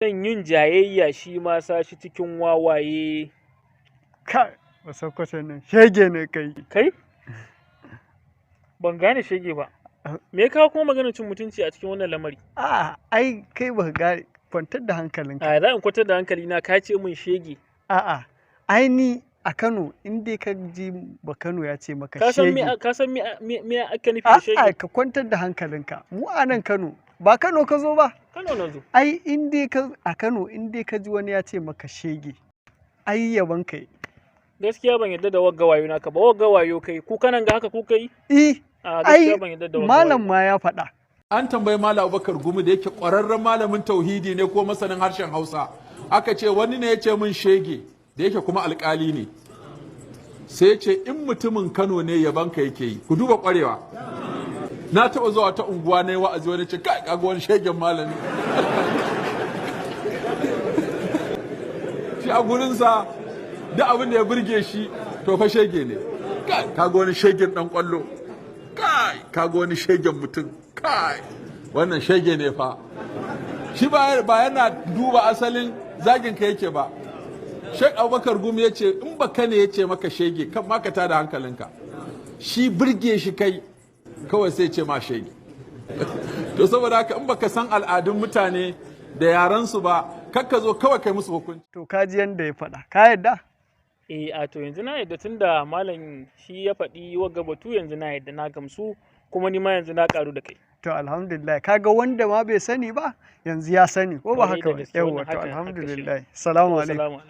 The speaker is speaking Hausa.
Son yin jayayya shi ma sa shi cikin wawaye. Kai, ba Sokoto nan shege ne kai. Kai? Ban gane shege ba. Me ya kawo kuma maganar cin mutunci a cikin wannan lamari? A'a, ai kai ba gane, kwantar da hankalinka. A za in kwantar da hankali na ka ce min shege. A'a, ai ni a Kano in dai ka ji ba Kano ya ce maka shege. Ka san me aka nufi da shege? A'a, ka kwantar da hankalinka. Mu a nan Kano, ba Kano ka zo ba? Kano na zo. Ai in dai a Kano in dai ka ji wani ya ce maka shege, ai yaban kai. Gaskiya ban yarda da wagga wayo naka ba, wagga wayo kai. Ku kanan ga haka ku kai? Ai malam ma ya faɗa. An tambayi Malam Abubakar Gumi da yake ƙwararren malamin tauhidi ne ko masanin harshen Hausa. Aka ce wani ne ya ce min shege da yake kuma alƙali ne. Sai ce in mutumin Kano ne yabanka yake yi. Ku duba ƙwarewa. Na taɓa zuwa ta unguwa na yi wa'azi wani ce kai kaga wani shegen malami. Shi a gurinsa duk abin da ya burge shi to fa shege ne. Kai kaga wani shegen ɗan ƙwallo. Kai kaga wani shegen mutum. Kai wannan shege ne fa. Shi ba yana duba asalin zagin ka yake ba. Sheikh Abubakar Gumi ya ce in baka ne ya ce maka shege kan ma ka tada hankalinka. Shi burge shi kai kawai sai ce ma shege. To saboda haka in baka san al'adun mutane da yaransu ba kakka zo kawai kai musu hukunci. To ka ji yanda ya faɗa, ka yadda? A to yanzu na yadda tunda malam shi ya faɗi wagga batu yanzu na yadda na gamsu kuma ni ma yanzu na ƙaru da kai. To alhamdulillah kaga wanda ma bai sani ba yanzu ya sani ko ba haka ba? Yawwa to alhamdulillah. Salamu alaikum.